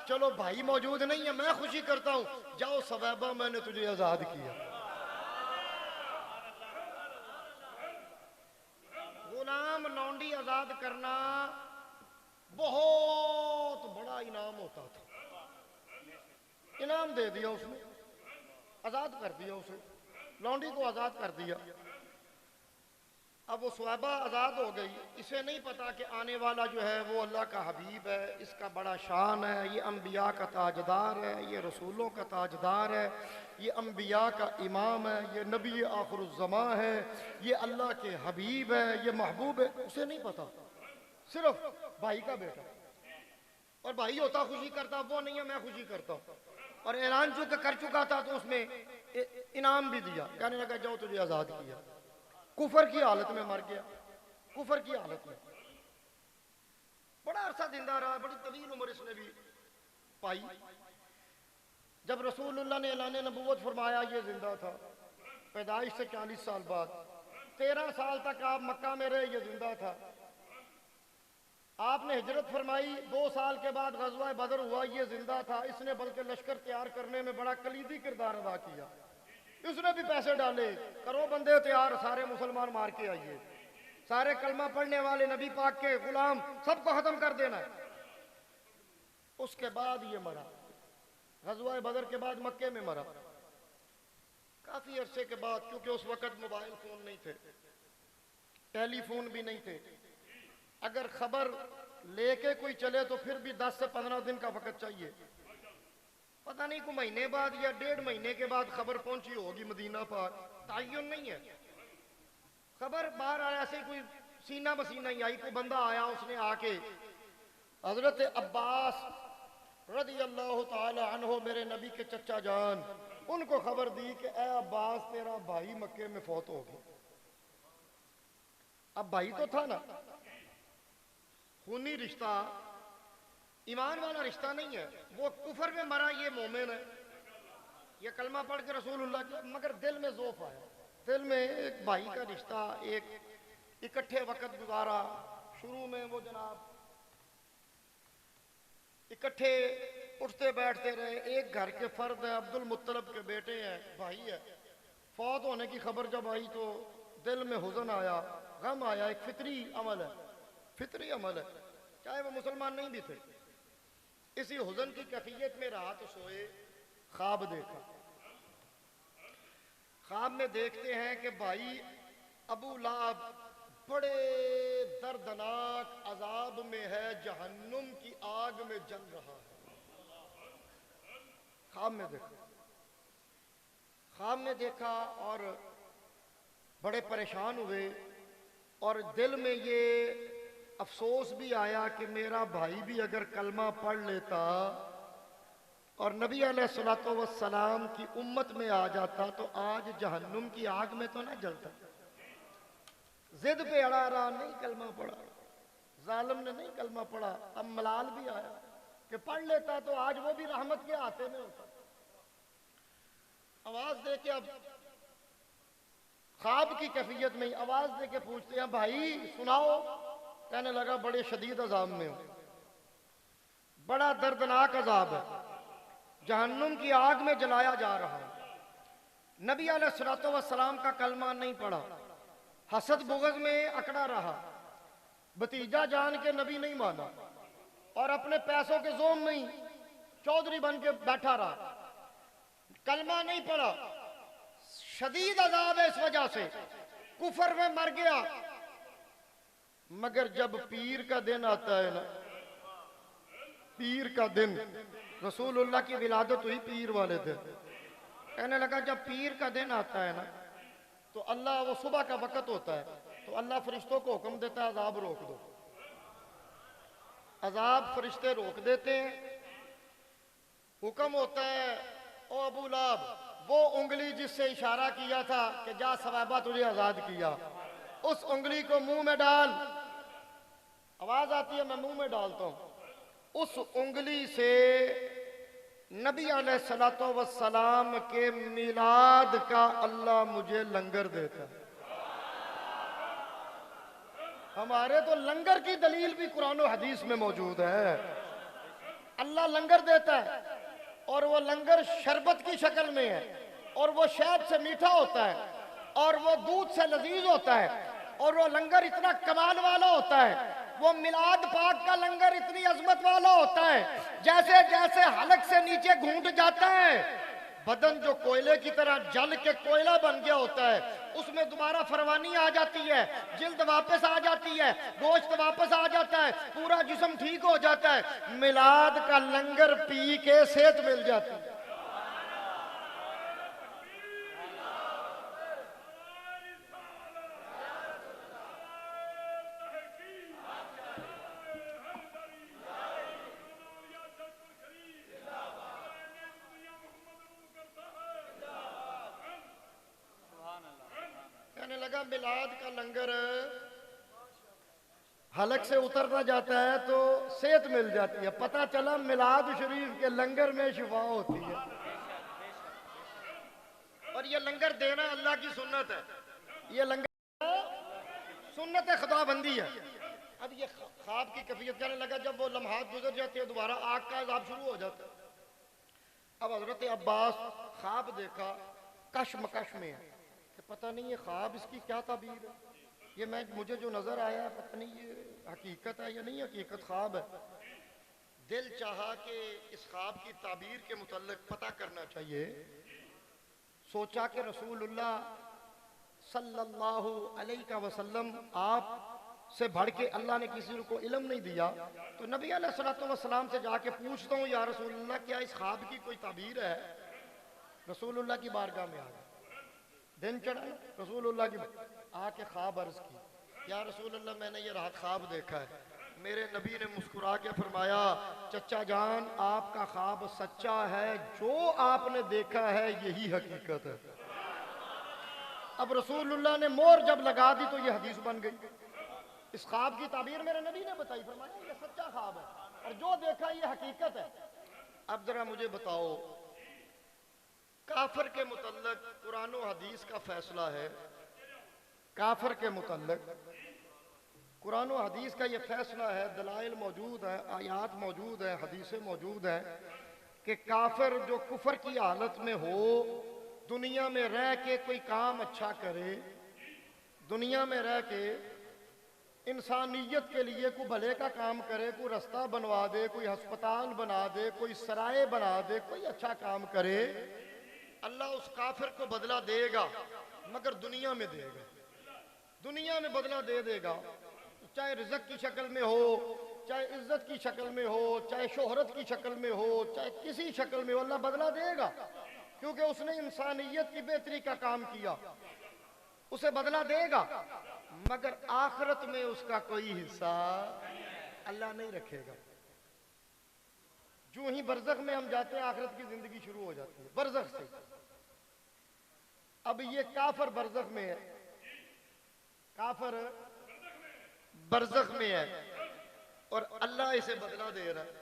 چلو بھائی موجود نہیں ہے، میں خوشی کرتا ہوں، جاؤ ثویبہ میں نے تجھے آزاد کیا۔ وہ آزاد کرنا بہت بڑا انعام ہوتا تھا. انعام دے دیا اس نے, آزاد کر دیا اسے, لونڈی کو آزاد کر دیا. اب وہ صحابہ آزاد ہو گئی. اسے نہیں پتا کہ آنے والا جو ہے وہ اللہ کا حبیب ہے, اس کا بڑا شان ہے, یہ انبیاء کا تاجدار ہے, یہ رسولوں کا تاجدار ہے, یہ انبیاء کا امام ہے, یہ نبی آخر الزمان ہے, یہ اللہ کے حبیب ہے, یہ محبوب ہے. اسے نہیں پتا, صرف بھائی کا بیٹا, اور بھائی ہوتا خوشی کرتا, وہ نہیں ہے میں خوشی کرتا ہوں. اور اعلان چونکہ کر چکا تھا تو اس نے انعام بھی دیا, کہنے لگا جاؤ تجھے آزاد کیا. کفر کی حالت میں مر گیا, کفر کی حالت میں. بڑا عرصہ زندہ رہا, بڑی طویل عمر اس نے بھی پائی. جب رسول اللہ نے اعلان نبوت فرمایا یہ زندہ تھا, پیدائش سے 40 سال بعد. 13 سال تک آپ مکہ میں رہے, یہ زندہ تھا. آپ نے ہجرت فرمائی, 2 سال کے بعد غزوہ بدر ہوا, یہ زندہ تھا. اس نے بلکہ لشکر تیار کرنے میں بڑا کلیدی کردار ادا کیا. اس نے بھی پیسے ڈالے, کرو بندے تیار, سارے مسلمان مار کے آئیے, سارے کلمہ پڑھنے والے نبی پاک کے غلام سب کو ختم کر دینا ہے. اس کے بعد یہ مرا, غزوہ بدر کے بعد مکے میں مرا. کافی عرصے کے بعد, کیونکہ اس وقت موبائل فون نہیں تھے, ٹیلی فون بھی نہیں تھے, اگر خبر لے کے کوئی چلے تو پھر بھی 10 سے 15 دن کا وقت چاہیے. پتہ نہیں کوئی مہینے بعد یا 1.5 مہینے کے بعد خبر پہنچی ہوگی مدینہ پاک, تعین نہیں ہے. خبر باہر آیا, ایسے کوئی سینہ بسینہ ہی آئی, کوئی بندہ آیا, اس نے آ کے حضرت عباس رضی اللہ تعالی عنہ, میرے نبی کے چچا جان, ان کو خبر دی کہ اے عباس تیرا بھائی مکے میں فوت ہو گیا. اب بھائی تو تھا نا, خونی رشتہ, ایمان والا رشتہ نہیں ہے. وہ کفر میں مرا, یہ مومن ہے, یہ کلمہ پڑھ کے رسول اللہ کے, مگر دل میں ذوف آیا, دل میں ایک بھائی کا رشتہ, ایک اکٹھے وقت گزارا. شروع میں وہ جناب اکٹھے اٹھتے بیٹھتے رہے, ایک گھر کے فرد ہے, عبد المطلب کے بیٹے ہیں, بھائی ہے. فوت ہونے کی خبر جب آئی تو دل میں حزن آیا, غم آیا. ایک فطری عمل ہے, فطری عمل ہے, چاہے وہ مسلمان نہیں بھی تھے. اسی حزن کی کیفیت میں رات سوئے, خواب دیکھا. خواب میں دیکھتے ہیں کہ بھائی ابو لہب بڑے دردناک عذاب میں ہے, جہنم کی آگ میں جل رہا ہے. خواب میں دیکھا, خواب میں دیکھا اور بڑے پریشان ہوئے, اور دل میں یہ افسوس بھی آیا کہ میرا بھائی بھی اگر کلمہ پڑھ لیتا اور نبی علیہ الصلوۃ والسلام کی امت میں آ جاتا تو آج جہنم کی آگ میں تو نہ جلتا. ضد پہ اڑا رہا, نہیں کلمہ پڑھا, ظالم نے نہیں کلمہ پڑھا. اب ملال بھی آیا کہ پڑھ لیتا تو آج وہ بھی رحمت کے ہاتھے میں ہوتا. آواز دے کے, اب خواب کی کیفیت میں آواز دے کے پوچھتے ہیں بھائی سناؤ. کہنے لگا بڑے شدید عذاب میں ہوں, بڑا دردناک عذاب ہے, جہنم کی آگ میں جلایا جا رہا ہے. نبی علیہ الصلوۃ والسلام کا کلمہ نہیں پڑھا, حسد بغض میں اکڑا رہا, بھتیجا جان کے نبی نہیں مانا, اور اپنے پیسوں کے زوم میں ہی چودھری بن کے بیٹھا رہا, کلمہ نہیں پڑھا. شدید عذاب ہے, اس وجہ سے کفر میں مر گیا. مگر جب پیر کا دن آتا ہے نا, پیر کا دن, رسول اللہ کی ولادت ہوئی پیر والے دن. کہنے لگا جب پیر کا دن آتا ہے نا تو اللہ, وہ صبح کا وقت ہوتا ہے, تو اللہ فرشتوں کو حکم دیتا ہے عذاب روک دو. عذاب فرشتے روک دیتے ہیں. حکم ہوتا ہے او ابو لہب وہ انگلی جس سے اشارہ کیا تھا کہ جا صحابہ تجھے آزاد کیا, اس انگلی کو منہ میں ڈال. آواز آتی ہے, میں منہ میں ڈالتا ہوں. اس انگلی سے نبی علیہ الصلوۃ والسلام کے میلاد کا اللہ مجھے لنگر دیتا ہے. ہمارے تو لنگر کی دلیل بھی قرآن و حدیث میں موجود ہے. اللہ لنگر دیتا ہے, اور وہ لنگر شربت کی شکل میں ہے, اور وہ شہد سے میٹھا ہوتا ہے, اور وہ دودھ سے لذیذ ہوتا ہے. اور وہ لنگر اتنا کمال والا ہوتا ہے، وہ میلاد پاک کا لنگر اتنی عظمت والا ہوتا ہے، جیسے جیسے حلق سے نیچے گھونٹ جاتا ہے بدن جو کوئلے کی طرح جل کے کوئلہ بن گیا ہوتا ہے، اس میں دوبارہ فروانی آ جاتی ہے، جلد واپس آ جاتی ہے، گوشت واپس آ جاتا ہے، پورا جسم ٹھیک ہو جاتا ہے۔ میلاد کا لنگر پی کے صحت مل جاتی ہے۔ کہنے لگا میلاد کا لنگر حلق سے اترتا جاتا ہے تو صحت مل جاتی ہے، پتہ چلا میلاد شریف کے لنگر میں شفا ہوتی ہے، اور یہ لنگر دینا اللہ کی سنت ہے، یہ لنگر سنت خدا بندی ہے۔ اب یہ خواب کی کیفیت کہنے لگا جب وہ لمحات گزر جاتے ہیں دوبارہ آگ کا عذاب شروع ہو جاتا ہے۔ اب حضرت عباس خواب دیکھا، کشمکش میں ہے کہ پتہ نہیں یہ خواب اس کی کیا تعبیر ہے، یہ مجھے جو نظر آیا ہے پتہ نہیں یہ حقیقت ہے یا نہیں حقیقت خواب ہے۔ دل چاہا کہ اس خواب کی تعبیر کے متعلق پتہ کرنا چاہیے، سوچا کہ رسول اللہ صلی اللہ علیہ وسلم آپ سے بڑھ کے اللہ نے کسی کو علم نہیں دیا، تو نبی علیہ السلام سے جا کے پوچھتا ہوں یا رسول اللہ کیا اس خواب کی کوئی تعبیر ہے؟ رسول اللہ کی بارگاہ میں آ گیا، دن چڑھا رسول اللہ کی آ کے خواب عرض کی، یا رسول اللہ میں نے یہ رات خواب دیکھا ہے۔ میرے نبی نے مسکرا کے فرمایا چچا جان آپ کا خواب سچا ہے، جو آپ نے دیکھا ہے یہی حقیقت ہے۔ اب رسول اللہ نے مور جب لگا دی تو یہ حدیث بن گئی، اس خواب کی تعبیر میرے نبی نے بتائی، فرمایا یہ سچا خواب ہے اور جو دیکھا یہ حقیقت ہے۔ اب ذرا مجھے بتاؤ کافر کے متعلق قرآن و حدیث کا فیصلہ ہے، کافر کے متعلق قرآن و حدیث کا یہ فیصلہ ہے، دلائل موجود ہے، آیات موجود ہے، حدیثیں موجود ہیں کہ کافر جو کفر کی حالت میں ہو دنیا میں رہ کے کوئی کام اچھا کرے، دنیا میں رہ کے انسانیت کے لیے کوئی بھلے کا کام کرے، کوئی رستہ بنوا دے، کوئی ہسپتال بنا دے، کوئی سرائے بنا دے، کوئی اچھا کام کرے، اللہ اس کافر کو بدلہ دے گا، مگر دنیا میں دے گا، دنیا میں بدلہ دے گا، چاہے رزق کی شکل میں ہو، چاہے عزت کی شکل میں ہو، چاہے شہرت کی شکل میں ہو، چاہے کسی شکل میں ہو، اللہ بدلہ دے گا، کیونکہ اس نے انسانیت کی بہتری کا کام کیا، اسے بدلہ دے گا، مگر آخرت میں اس کا کوئی حصہ اللہ نہیں رکھے گا۔ جو ہی برزخ میں ہم جاتے ہیں آخرت کی زندگی شروع ہو جاتی ہے برزخ سے۔ اب یہ کافر برزخ میں ہے، کافر برزخ میں ہے اور اللہ اسے بدلہ دے رہا ہے۔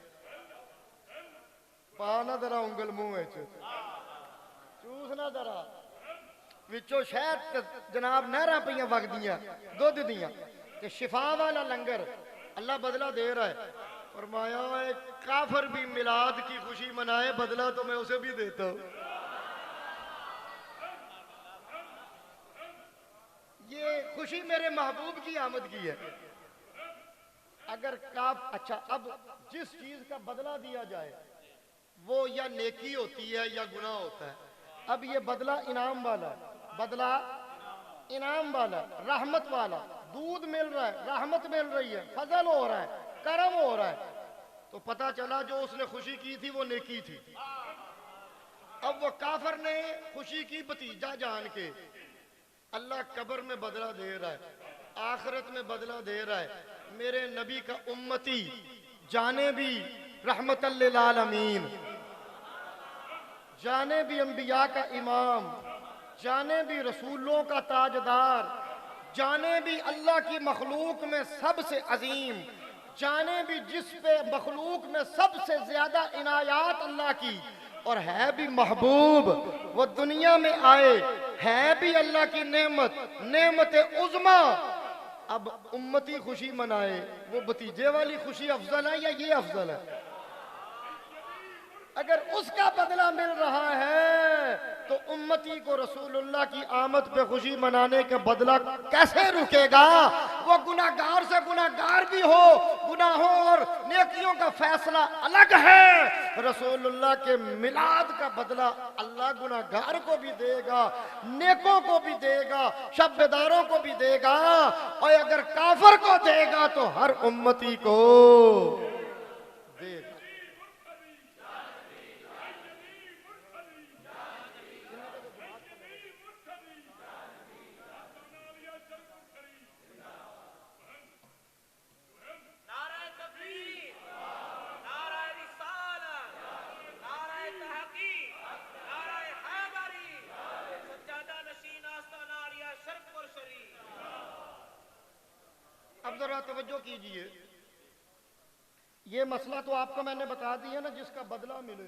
پانا درا انگل منہ ہے چوسنا درا وچو شاید جناب نہرہ پہیاں وقت دیاں دودھ دیاں کہ شفا والا لنگر اللہ بدلہ دے رہا ہے۔ فرمایا ہے کافر بھی میلاد کی خوشی منائے، بدلہ تو میں اسے بھی دیتا ہوں۔ یہ خوشی میرے محبوب کی آمد کی ہے۔ اگر اچھا اب جس چیز کا بدلہ دیا جائے وہ یا نیکی ہوتی ہے یا گناہ ہوتا ہے، اب یہ بدلہ انعام والا ہے، بدلہ انعام والا، رحمت والا، دودھ مل رہا ہے، رحمت مل رہی ہے، فضل ہو رہا ہے، کرم ہو رہا ہے، تو پتہ چلا جو اس نے خوشی کی تھی وہ نیکی تھی۔ اب وہ کافر نے خوشی کی بھتیجا جان کے، اللہ قبر میں بدلہ دے رہا ہے، آخرت میں بدلہ دے رہا ہے۔ میرے نبی کا امتی جانے بھی رحمت للعالمین، جانے بھی انبیاء کا امام، جانے بھی رسولوں کا تاجدار، جانے بھی اللہ کی مخلوق میں سب سے عظیم، جانے بھی جس پہ مخلوق میں سب سے زیادہ عنایات اللہ کی، اور ہے بھی محبوب، وہ دنیا میں آئے، ہے بھی اللہ کی نعمت، نعمت عظمیٰ۔ اب امتی خوشی منائے، وہ بھتیجے والی خوشی افضل ہے یا یہ افضل ہے؟ اگر اس کا بدلہ مل رہا ہے تو تو امتی کو رسول اللہ کی آمد پہ خوشی منانے کا بدلہ کیسے رکے گا؟ وہ گناہگار سے گناہگار بھی ہو، گناہوں اور نیکیوں کا فیصلہ الگ ہے۔ رسول اللہ کے میلاد کا بدلہ اللہ گناہگار کو بھی دے گا، نیکوں کو بھی دے گا، شب بیداروں کو بھی دے گا، اور اگر کافر کو دے گا تو ہر امتی کو دے گا۔ اب ذرا توجہ کیجئے، یہ مسئلہ تو آپ کو میں نے بتا دیا نا، جس کا بدلہ ملے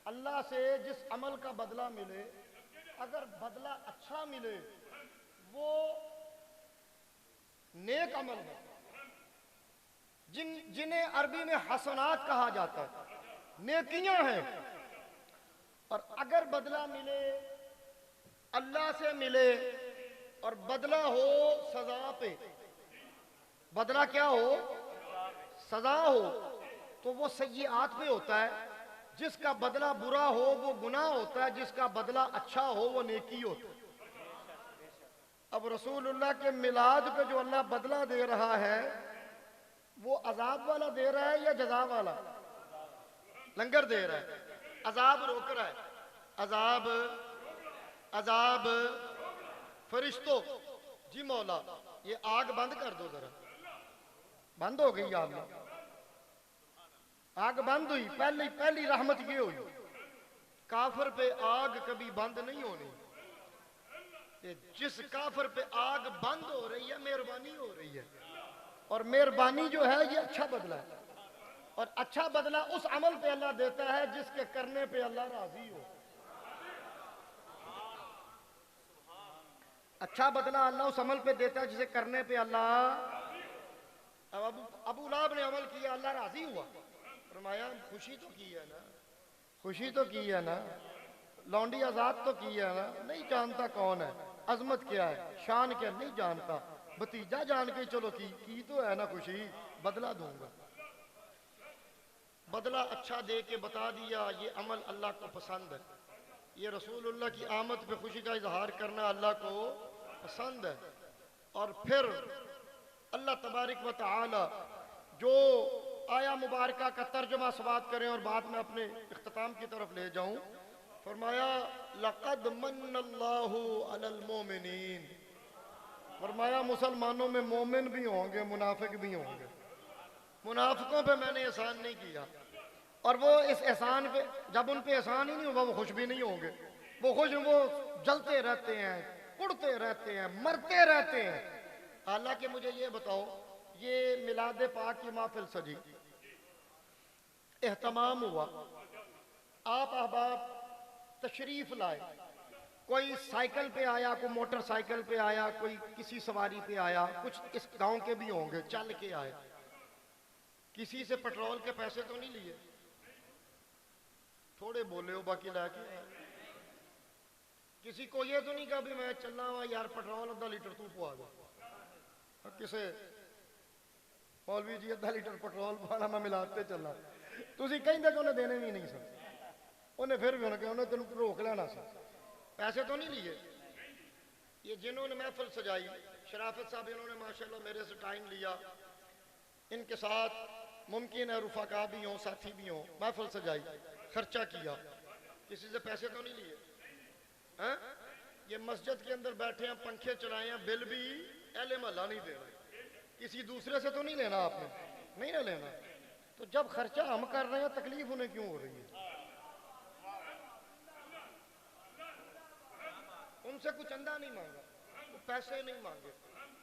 اللہ سے، جس عمل کا بدلہ ملے، اگر بدلہ اچھا ملے وہ نیک عمل ہے، جنہیں عربی میں حسنات کہا جاتا ہے، نیکیاں ہیں۔ اور اگر بدلہ ملے اللہ سے ملے اور بدلہ ہو سزا پہ، بدلہ کیا ہو؟ سزا ہو، تو وہ سیئات پہ ہوتا ہے۔ جس کا بدلہ برا ہو وہ گناہ ہوتا ہے، جس کا بدلہ اچھا ہو وہ نیکی ہوتا ہے۔ اب رسول اللہ کے میلاد پہ جو اللہ بدلہ دے رہا ہے وہ عذاب والا دے رہا ہے یا جزا والا؟ لنگر دے رہا ہے، عذاب روک رہا ہے، عذاب فرشتوں، جی مولا یہ آگ بند کر دو ذرا، بند ہو گئی آگ بند ہوئی۔ پہلی رحمت یہ ہوئی، کافر پہ آگ کبھی بند نہیں ہونی۔ جس کافر پہ آگ بند ہو رہی ہے مہربانی ہو رہی ہے، اور مہربانی جو ہے یہ اچھا بدلہ ہے، اور اچھا بدلہ اس عمل پہ اللہ دیتا ہے جس کے کرنے پہ اللہ راضی ہو۔ اچھا بدلہ اللہ اس عمل پہ دیتا ہے جسے کرنے پہ اللہ، ابو لہب نے عمل کیا اللہ راضی ہوا، فرمایا خوشی تو کی ہے نا، خوشی تو کی ہے نا، لونڈی آزاد تو کی ہے نا، نہیں جانتا کون ہے، عظمت کیا ہے، شان کیا نہیں جانتا، بھتیجا جان کے چلو کی تو ہے نا خوشی، بدلہ دوں گا۔ بدلہ اچھا دے کے بتا دیا یہ عمل اللہ کو پسند ہے، یہ رسول اللہ کی آمد پہ خوشی کا اظہار کرنا اللہ کو پسند ہے۔ اور پھر اللہ تبارک و تعالی جو آیا مبارکہ کا ترجمہ سماعت کریں اور بعد میں اپنے اختتام کی طرف لے جاؤں، فرمایا لَقَدْ مَنَّ اللَّهُ عَلَى الْمُؤْمِنِينَ، فرمایا مسلمانوں میں مومن بھی ہوں گے، منافق بھی ہوں گے، منافقوں پہ میں نے احسان نہیں کیا، اور وہ اس احسان پہ جب ان پہ احسان ہی نہیں ہوگا وہ خوش بھی نہیں ہوں گے، وہ جلتے رہتے ہیں، اڑتے رہتے ہیں، مرتے رہتے ہیں۔ حالانکہ مجھے یہ بتاؤ، یہ میلاد پاک کی محفل سجی، اہتمام ہوا، آپ احباب تشریف لائے، کوئی سائیکل پہ آیا، کوئی موٹر سائیکل پہ آیا، کوئی کسی سواری پہ آیا، کچھ اس گاؤں کے بھی ہوں گے چل کے آئے، کسی سے پٹرول کے پیسے تو نہیں لیے، تھوڑے بولے ہو باقی لے کے آئے، کسی کو یہ تو نہیں کہا بھی میں چلنا ہوا یار پٹرول آدھا لیٹر تو پوا دو، کسے مولوی جی آدھا لیٹر پٹرول پانا میں ملاتے چلنا، تسی کہیں دے کہ انہیں دینے بھی نہیں سکتے، انہیں پھر بھی انہیں تنوں روک لینا سا، پیسے تو نہیں لیے۔ یہ جنہوں نے محفل سجائی، شرافت صاحب انہوں نے ماشاءاللہ میرے سے ٹائم لیا، ان کے ساتھ ممکن ہے رفقا بھی ہوں، ساتھی بھی ہوں، محفل سجائی، خرچہ کیا، کسی سے پیسے تو نہیں لیے، یہ مسجد کے اندر بیٹھے ہیں، پنکھے چلائے ہیں، بل بھی اہل محلہ نہیں دے رہے، کسی دوسرے سے تو نہیں لینا، آپ نے نہیں نہ لینا، تو جب خرچہ ہم کر رہے ہیں تکلیف انہیں کیوں ہو رہی ہے؟ ان سے کچھ چندہ نہیں مانگا، پیسے نہیں مانگے،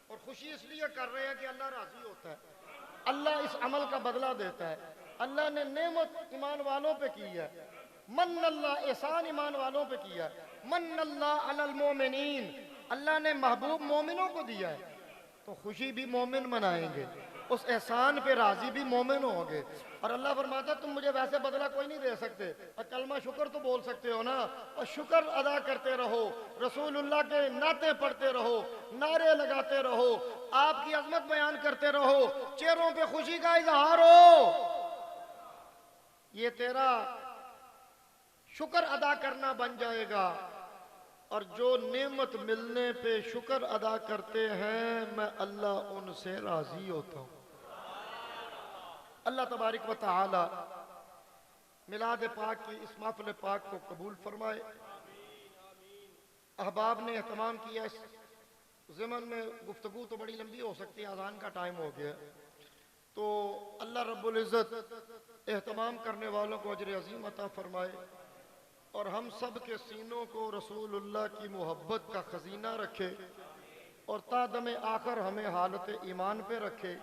اور خوشی اس لیے کر رہے ہیں کہ اللہ راضی ہوتا ہے، اللہ اس عمل کا بدلہ دیتا ہے۔ اللہ نے نعمت ایمان والوں پہ کی ہے، من اللہ احسان ایمان والوں پہ کیا ہے، من اللہ علی المومنین، اللہ نے محبوب مومنوں کو دیا ہے، تو خوشی بھی مومن منائیں گے، اس احسان پہ راضی بھی مومن ہوں گے. اور اللہ فرماتا ہے تم مجھے ویسے بدلہ کوئی نہیں دے سکتے, اور کلمہ شکر تو بول سکتے ہو نا, اور شکر ادا کرتے رہو, رسول اللہ کے نعتیں پڑھتے رہو, نعرے لگاتے رہو, آپ کی عظمت بیان کرتے رہو, چہروں پہ خوشی کا اظہار ہو. یہ تیرا شکر ادا کرنا بن جائے گا. اور جو نعمت ملنے پہ شکر ادا کرتے ہیں میں اللہ ان سے راضی ہوتا ہوں. اللہ تبارک و تعالی میلاد پاک کی اس محفل پاک کو قبول فرمائے. احباب نے اہتمام کیا. اس ضمن میں گفتگو تو بڑی لمبی ہو سکتی ہے, اذان کا ٹائم ہو گیا, تو اللہ رب العزت اہتمام کرنے والوں کو اجر عظیم عطا فرمائے, اور ہم سب کے سینوں کو رسول اللہ کی محبت کا خزینہ رکھے, اور تا دم آخر ہمیں حالت ایمان پہ رکھے.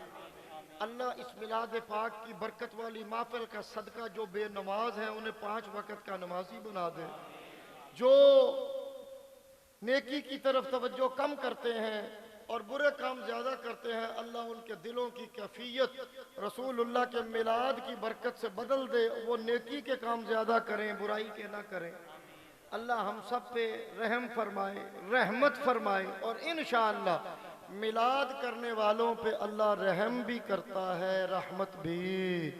اللہ اس میلاد پاک کی برکت والی محفل کا صدقہ جو بے نماز ہیں انہیں 5 وقت کا نمازی بنا دے. جو نیکی کی طرف توجہ کم کرتے ہیں اور برے کام زیادہ کرتے ہیں, اللہ ان کے دلوں کی کیفیت رسول اللہ کے میلاد کی برکت سے بدل دے, وہ نیکی کے کام زیادہ کریں, برائی کے نہ کریں. اللہ ہم سب پہ رحم فرمائے, رحمت فرمائے, اور انشاءاللہ میلاد کرنے والوں پہ اللہ رحم بھی کرتا ہے, رحمت بھی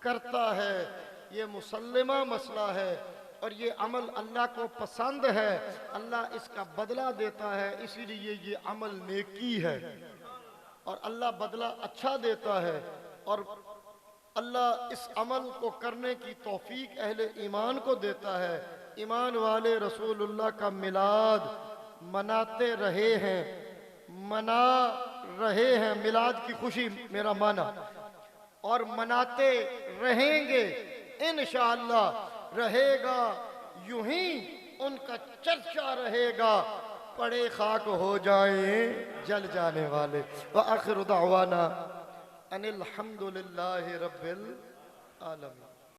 کرتا ہے. یہ مسلمہ مسئلہ ہے, اور یہ عمل اللہ کو پسند ہے, اللہ اس کا بدلہ دیتا ہے, اسی لیے یہ عمل نیکی ہے, اور اللہ بدلہ اچھا دیتا ہے. اور اللہ اس عمل کو کرنے کی توفیق اہل ایمان کو دیتا ہے. ایمان والے رسول اللہ کا میلاد مناتے رہے ہیں, منا رہے ہیں, میلاد کی خوشی میرا مانا, اور مناتے رہیں گے انشاءاللہ. رہے گا یوں ہی ان کا چرچا رہے گا, پڑے خاک ہو جائیں جل جانے والے. وآخر دعوانا ان الحمدللہ رب العالمین.